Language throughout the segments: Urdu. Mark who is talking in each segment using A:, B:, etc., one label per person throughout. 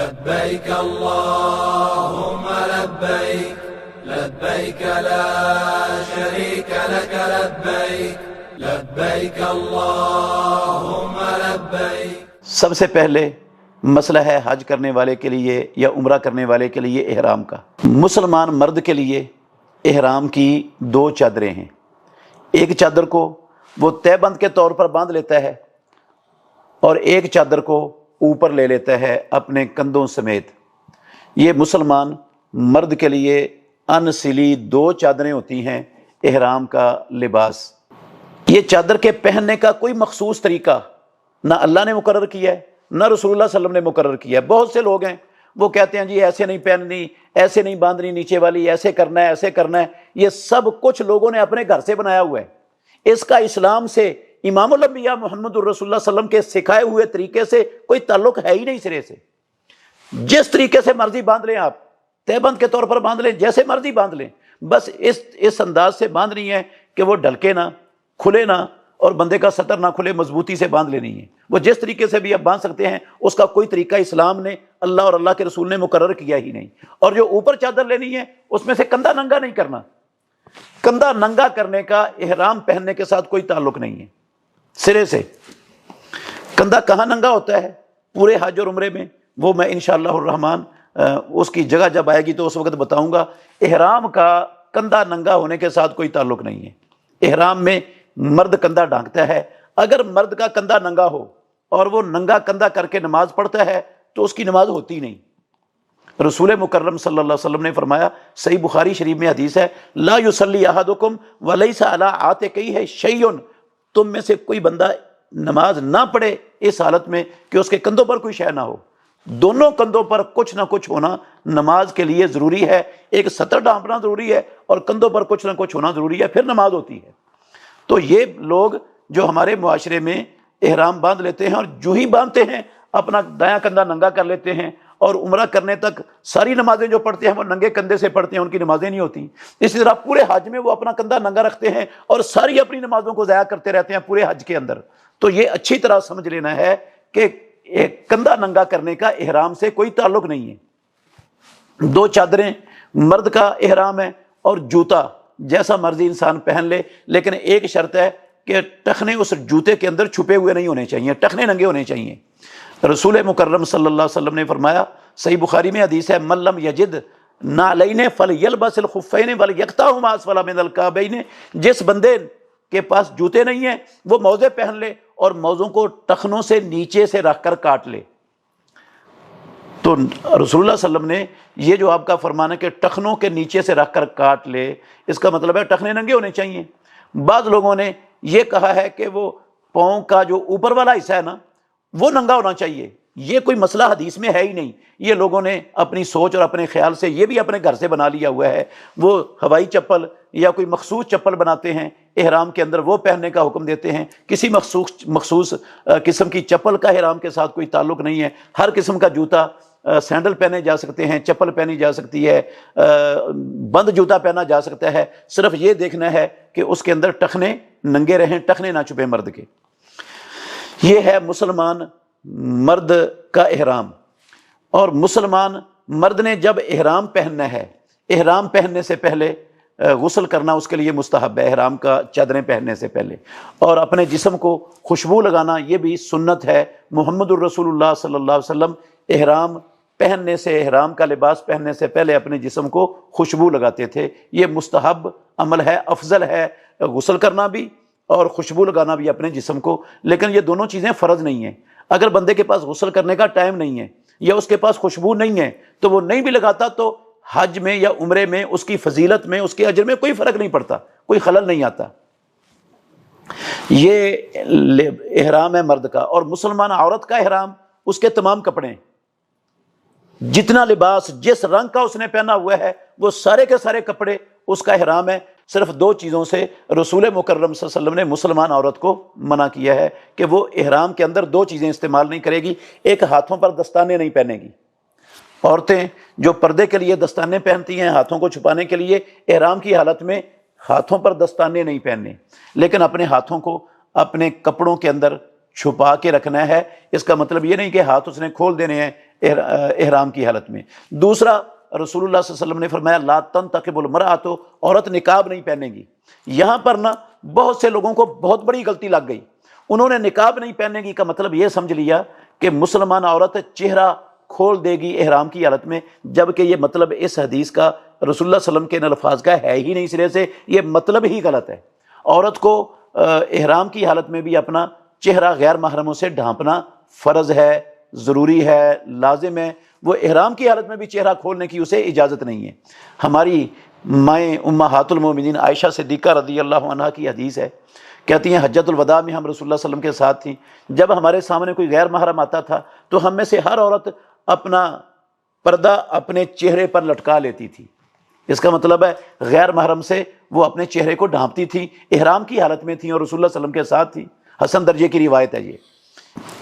A: لبيك اللهم لبيك لبيك لا شريك لك لبيك لبيك اللهم لبيك۔
B: سب سے پہلے مسئلہ ہے حج کرنے والے کے لیے یا عمرہ کرنے والے کے لیے احرام کا۔ مسلمان مرد کے لیے احرام کی دو چادریں ہیں۔ ایک چادر کو وہ تہہ بند کے طور پر باندھ لیتا ہے اور ایک چادر کو اوپر لے لیتا ہے اپنے کندھوں سمیت۔ یہ مسلمان مرد کے لیے ان سلی دو چادریں ہوتی ہیں احرام کا لباس۔ یہ چادر کے پہننے کا کوئی مخصوص طریقہ نہ اللہ نے مقرر کیا ہے نہ رسول اللہ صلی اللہ علیہ وسلم نے مقرر کیا ہے۔ بہت سے لوگ ہیں وہ کہتے ہیں جی ایسے نہیں پہننی، ایسے نہیں باندھنی نیچے والی، ایسے کرنا ہے، ایسے کرنا ہے۔ یہ سب کچھ لوگوں نے اپنے گھر سے بنایا ہوا ہے۔ اس کا اسلام سے، امام الانبیاء محمد الرسول اللہ صلی اللہ علیہ وسلم کے سکھائے ہوئے طریقے سے کوئی تعلق ہے ہی نہیں سرے سے۔ جس طریقے سے مرضی باندھ لیں آپ، تہہ بند کے طور پر باندھ لیں، جیسے مرضی باندھ لیں، بس اس انداز سے باندھنی ہے کہ وہ ڈھلکے نہ، کھلے نہ، اور بندے کا سطر نہ کھلے، مضبوطی سے باندھ لینی ہے۔ وہ جس طریقے سے بھی آپ باندھ سکتے ہیں، اس کا کوئی طریقہ اسلام نے، اللہ اور اللہ کے رسول نے مقرر کیا ہی نہیں۔ اور جو اوپر چادر لینی ہے اس میں سے کندھا ننگا نہیں کرنا۔ کندھا ننگا کرنے کا احرام پہننے کے ساتھ کوئی تعلق نہیں ہے سرے سے۔ کندھا کہاں ننگا ہوتا ہے پورے حج اور عمرے میں، وہ میں انشاءاللہ الرحمن اس کی جگہ جب آئے گی تو اس وقت بتاؤں گا۔ احرام کا کندھا ننگا ہونے کے ساتھ کوئی تعلق نہیں ہے۔ احرام میں مرد کندھا ڈھانکتا ہے۔ اگر مرد کا کندھا ننگا ہو اور وہ ننگا کندھا کر کے نماز پڑھتا ہے تو اس کی نماز ہوتی نہیں۔ رسول مکرم صلی اللہ علیہ وسلم نے فرمایا، صحیح بخاری شریف میں حدیث ہے، لا یصلی احدکم ولیس علی عاتقیہ شیء، تم میں سے کوئی بندہ نماز نہ پڑھے اس حالت میں کہ اس کے کندھوں پر کوئی شے نہ ہو۔ دونوں کندھوں پر کچھ نہ کچھ ہونا نماز کے لیے ضروری ہے۔ ایک سطر ڈھانپنا ضروری ہے اور کندھوں پر کچھ نہ کچھ ہونا ضروری ہے، پھر نماز ہوتی ہے۔ تو یہ لوگ جو ہمارے معاشرے میں احرام باندھ لیتے ہیں اور جو ہی باندھتے ہیں اپنا دایاں کندھا ننگا کر لیتے ہیں، اور عمرہ کرنے تک ساری نمازیں جو پڑھتے ہیں وہ ننگے کندھے سے پڑھتے ہیں، ان کی نمازیں نہیں ہوتی۔ اسی طرح پورے حج میں وہ اپنا کندھا ننگا رکھتے ہیں اور ساری اپنی نمازوں کو ضائع کرتے رہتے ہیں پورے حج کے اندر۔ تو یہ اچھی طرح سمجھ لینا ہے کہ کندھا ننگا کرنے کا احرام سے کوئی تعلق نہیں ہے۔ دو چادریں مرد کا احرام ہے، اور جوتا جیسا مرضی انسان پہن لے، لیکن ایک شرط ہے کہ ٹخنے اس جوتے کے اندر چھپے ہوئے نہیں ہونے چاہیے، ٹخنے ننگے ہونے چاہیے۔ رسول مکرم صلی اللہ علیہ وسلم نے فرمایا، صحیح بخاری میں حدیث ہے، من لم یجد نعلین فلیلبس الخفین ولیقطعہما اسفل من الکعبین، جس بندے کے پاس جوتے نہیں ہیں وہ موزے پہن لے اور موزوں کو ٹخنوں سے نیچے سے رکھ کر کاٹ لے۔ تو رسول اللہ صلی اللہ علیہ وسلم نے یہ جو آپ کا فرمان ہے کہ ٹخنوں کے نیچے سے رکھ کر کاٹ لے، اس کا مطلب ہے ٹخنے ننگے ہونے چاہیے۔ بعض لوگوں نے یہ کہا ہے کہ وہ پاؤں کا جو اوپر والا حصہ ہے نا وہ ننگا ہونا چاہیے۔ یہ کوئی مسئلہ حدیث میں ہے ہی نہیں، یہ لوگوں نے اپنی سوچ اور اپنے خیال سے یہ بھی اپنے گھر سے بنا لیا ہوا ہے۔ وہ ہوائی چپل یا کوئی مخصوص چپل بناتے ہیں احرام کے اندر، وہ پہننے کا حکم دیتے ہیں۔ کسی مخصوص قسم کی چپل کا احرام کے ساتھ کوئی تعلق نہیں ہے۔ ہر قسم کا جوتا، سینڈل پہنے جا سکتے ہیں، چپل پہنی جا سکتی ہے، بند جوتا پہنا جا سکتا ہے۔ صرف یہ دیکھنا ہے کہ اس کے اندر ٹخنے ننگے رہیں، ٹخنے نہ چھپے مرد کے۔ یہ ہے مسلمان مرد کا احرام۔ اور مسلمان مرد نے جب احرام پہننا ہے، احرام پہننے سے پہلے غسل کرنا اس کے لیے مستحب ہے، احرام کا چادریں پہننے سے پہلے۔ اور اپنے جسم کو خوشبو لگانا یہ بھی سنت ہے۔ محمد الرسول اللہ صلی اللہ علیہ وسلم احرام پہننے سے، احرام کا لباس پہننے سے پہلے اپنے جسم کو خوشبو لگاتے تھے۔ یہ مستحب عمل ہے، افضل ہے غسل کرنا بھی اور خوشبو لگانا بھی اپنے جسم کو، لیکن یہ دونوں چیزیں فرض نہیں ہیں۔ اگر بندے کے پاس غسل کرنے کا ٹائم نہیں ہے یا اس کے پاس خوشبو نہیں ہے تو وہ نہیں بھی لگاتا، تو حج میں یا عمرے میں اس کی فضیلت میں، اس کے اجر میں کوئی فرق نہیں پڑتا، کوئی خلل نہیں آتا۔ یہ احرام ہے مرد کا۔ اور مسلمان عورت کا احرام اس کے تمام کپڑے، جتنا لباس جس رنگ کا اس نے پہنا ہوا ہے وہ سارے کے سارے کپڑے اس کا احرام ہے۔ صرف دو چیزوں سے رسول مکرم صلی اللہ علیہ وسلم نے مسلمان عورت کو منع کیا ہے کہ وہ احرام کے اندر دو چیزیں استعمال نہیں کرے گی۔ ایک، ہاتھوں پر دستانے نہیں پہنے گی۔ عورتیں جو پردے کے لیے دستانے پہنتی ہیں ہاتھوں کو چھپانے کے لیے، احرام کی حالت میں ہاتھوں پر دستانے نہیں پہننے، لیکن اپنے ہاتھوں کو اپنے کپڑوں کے اندر چھپا کے رکھنا ہے، اس کا مطلب یہ نہیں کہ ہاتھ اس نے کھول دینے ہیں احرام کی حالت میں۔ دوسرا، رسول اللہ صلی اللہ علیہ وسلم نے فرمایا لا تنتقب المرأۃ، عورت نقاب نہیں پہنے گی۔ یہاں پر نا بہت سے لوگوں کو بہت بڑی غلطی لگ گئی، انہوں نے نقاب نہیں پہننے گی کا مطلب یہ سمجھ لیا کہ مسلمان عورت چہرہ کھول دے گی احرام کی حالت میں، جبکہ یہ مطلب اس حدیث کا رسول اللہ صلی اللہ علیہ وسلم کے ان الفاظ کا ہے ہی نہیں، سرے سے یہ مطلب ہی غلط ہے۔ عورت کو احرام کی حالت میں بھی اپنا چہرہ غیر محرموں سے ڈھانپنا فرض ہے، ضروری ہے، لازم ہے۔ وہ احرام کی حالت میں بھی چہرہ کھولنے کی اسے اجازت نہیں ہے۔ ہماری مائیں امہات المومنین عائشہ صدیقہ رضی اللہ عنہا کی حدیث ہے، کہتی ہیں حجۃ الوداع میں ہم رسول اللہ صلی اللہ علیہ وسلم کے ساتھ تھیں، جب ہمارے سامنے کوئی غیر محرم آتا تھا تو ہم میں سے ہر عورت اپنا پردہ اپنے چہرے پر لٹکا لیتی تھی۔ اس کا مطلب ہے غیر محرم سے وہ اپنے چہرے کو ڈھانپتی تھی، احرام کی حالت میں تھیں اور رسول اللہ صلی اللہ علیہ وسلم کے ساتھ تھی۔ حسن درجے کی روایت ہے یہ۔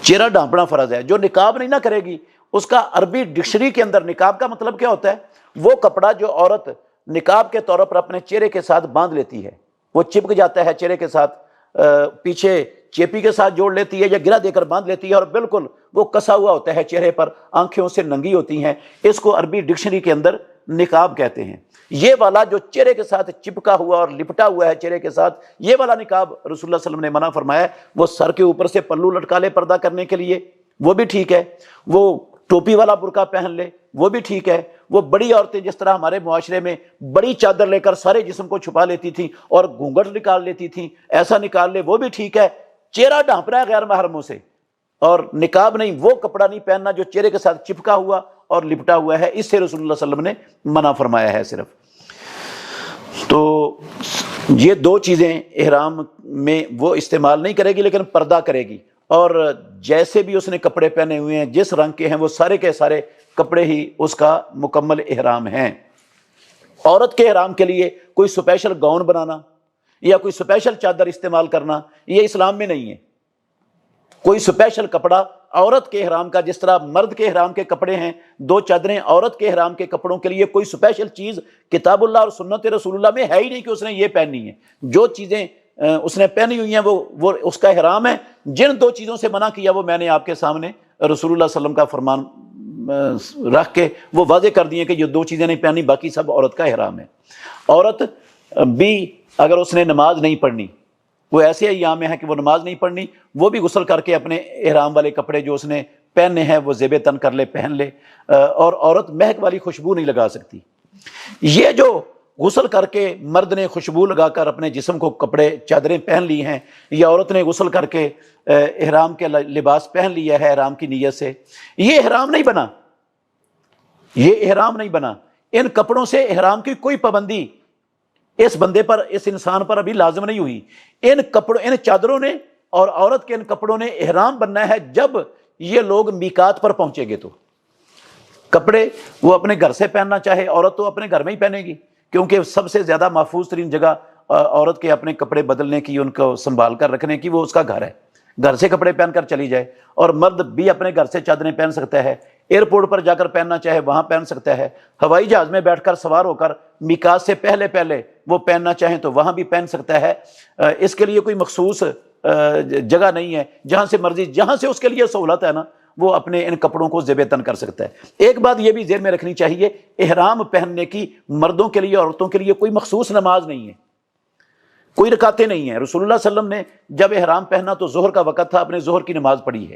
B: چہرہ ڈھانپنا فرض ہے۔ جو نقاب نہیں نہ کرے گی، اس کا عربی ڈکشنری کے اندر نقاب کا مطلب کیا ہوتا ہے؟ وہ کپڑا جو عورت نقاب کے طور پر اپنے چہرے کے ساتھ باندھ لیتی ہے، وہ چپک جاتا ہے چہرے کے ساتھ، پیچھے چیپی کے ساتھ جوڑ لیتی ہے یا گرہ دے کر باندھ لیتی ہے اور بالکل وہ کسا ہوا ہوتا ہے چہرے پر، آنکھیں سے ننگی ہوتی ہیں، اس کو عربی ڈکشنری کے اندر نقاب کہتے ہیں۔ یہ والا جو چہرے کے ساتھ چپکا ہوا اور لپٹا ہوا ہے چہرے کے ساتھ، یہ والا نقاب رسول اللہ صلی اللہ علیہ وسلم نے منع فرمایا ہے۔ وہ سر کے اوپر سے پلو لٹکا لے پردہ کرنے کے لیے، وہ بھی ٹھیک ہے۔ وہ ٹوپی والا برقع پہن لے، وہ بھی ٹھیک ہے۔ وہ بڑی عورتیں جس طرح ہمارے معاشرے میں بڑی چادر لے کر سارے جسم کو چھپا لیتی تھیں اور گھونگھٹ نکال لیتی تھیں، ایسا نکال لے، وہ بھی ٹھیک ہے۔ چہرہ ڈھانپنا ہے غیر محرموں سے، اور نقاب نہیں، وہ کپڑا نہیں پہننا جو چہرے کے ساتھ چپکا ہوا اور لپٹا ہوا ہے، اس سے رسول اللہ صلی اللہ علیہ وسلم نے منع فرمایا ہے صرف۔ تو یہ دو چیزیں احرام میں وہ استعمال نہیں کرے گی، لیکن پردہ کرے گی، اور جیسے بھی اس نے کپڑے پہنے ہوئے ہیں، جس رنگ کے ہیں، وہ سارے کے سارے کپڑے ہی اس کا مکمل احرام ہیں۔ عورت کے احرام کے لیے کوئی سپیشل گاؤن بنانا یا کوئی سپیشل چادر استعمال کرنا یہ اسلام میں نہیں ہے۔ کوئی سپیشل کپڑا عورت کے احرام کا، جس طرح مرد کے احرام کے کپڑے ہیں دو چادریں، عورت کے احرام کے کپڑوں کے لیے کوئی سپیشل چیز کتاب اللہ اور سنت رسول اللہ میں ہے ہی نہیں کہ اس نے یہ پہننی ہے۔ جو چیزیں اس نے پہنی ہوئی ہیں وہ اس کا احرام ہے۔ جن دو چیزوں سے منع کیا وہ میں نے آپ کے سامنے رسول اللہ صلی اللہ علیہ وسلم کا فرمان رکھ کے وہ واضح کر دیے کہ یہ دو چیزیں نہیں پہنی، باقی سب عورت کا احرام ہے۔ عورت بھی اگر اس نے نماز نہیں پڑھنی، وہ ایسے ایام میں ہے کہ وہ نماز نہیں پڑھنی، وہ بھی غسل کر کے اپنے احرام والے کپڑے جو اس نے پہننے ہیں وہ زیب تن کر لے، پہن لے، اور عورت مہک والی خوشبو نہیں لگا سکتی۔ یہ جو غسل کر کے مرد نے خوشبو لگا کر اپنے جسم کو کپڑے چادریں پہن لی ہیں، یا عورت نے غسل کر کے احرام کے لباس پہن لیا ہے احرام کی نیت سے، یہ احرام نہیں بنا، یہ احرام نہیں بنا۔ ان کپڑوں سے احرام کی کوئی پابندی اس بندے پر، اس انسان پر ابھی لازم نہیں ہوئی۔ ان چادروں نے اور عورت کے ان کپڑوں نے احرام بننا ہے جب یہ لوگ میقات پر پہنچیں گے۔ تو کپڑے وہ اپنے گھر سے پہننا چاہے، عورت تو اپنے گھر میں ہی پہنے گی، کیونکہ سب سے زیادہ محفوظ ترین جگہ عورت کے اپنے کپڑے بدلنے کی، ان کو سنبھال کر رکھنے کی، وہ اس کا گھر ہے۔ گھر سے کپڑے پہن کر چلی جائے، اور مرد بھی اپنے گھر سے چادریں پہن سکتا ہے، ایئرپورٹ پر جا کر پہننا چاہے وہاں پہن سکتا ہے، ہوائی جہاز میں بیٹھ کر سوار ہو کر میقات سے پہلے وہ پہننا چاہیں تو وہاں بھی پہن سکتا ہے۔ اس کے لیے کوئی مخصوص جگہ نہیں ہے، جہاں سے مرضی، جہاں سے اس کے لیے سہولت ہے نا، وہ اپنے ان کپڑوں کو زیب تن کر سکتا ہے۔ ایک بات یہ بھی ذہن میں رکھنی چاہیے، احرام پہننے کی مردوں کے لیے عورتوں کے لیے کوئی مخصوص نماز نہیں ہے، کوئی رکعتیں نہیں ہیں۔ رسول اللہ صلی اللہ علیہ وسلم نے جب احرام پہنا تو ظہر کا وقت تھا، اپنے ظہر کی نماز پڑھی ہے۔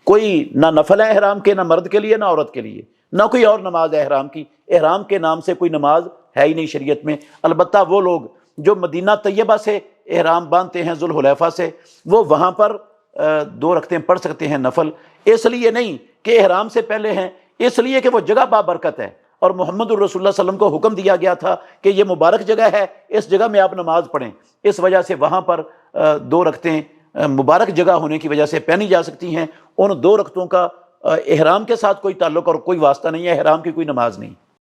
B: کوئی نہ نفل ہے احرام کے، نہ مرد کے لیے نہ عورت کے لیے، نہ کوئی اور نماز ہے احرام کی۔ احرام کے نام سے کوئی نماز ہے ہی نہیں شریعت میں۔ البتہ وہ لوگ جو مدینہ طیبہ سے احرام باندھتے ہیں، ذوالحلیفہ سے، وہ وہاں پر 2 رکعتیں پڑھ سکتے ہیں نفل، اس لیے نہیں کہ احرام سے پہلے ہیں، اس لیے کہ وہ جگہ بابرکت ہے، اور محمد الرسول اللہ صلی اللہ علیہ وسلم کو حکم دیا گیا تھا کہ یہ مبارک جگہ ہے، اس جگہ میں آپ نماز پڑھیں۔ اس وجہ سے وہاں پر 2 رکعتیں مبارک جگہ ہونے کی وجہ سے پہنی جا سکتی ہیں۔ ان 2 رکعتوں کا احرام کے ساتھ کوئی تعلق اور کوئی واسطہ نہیں ہے، احرام کی کوئی نماز نہیں۔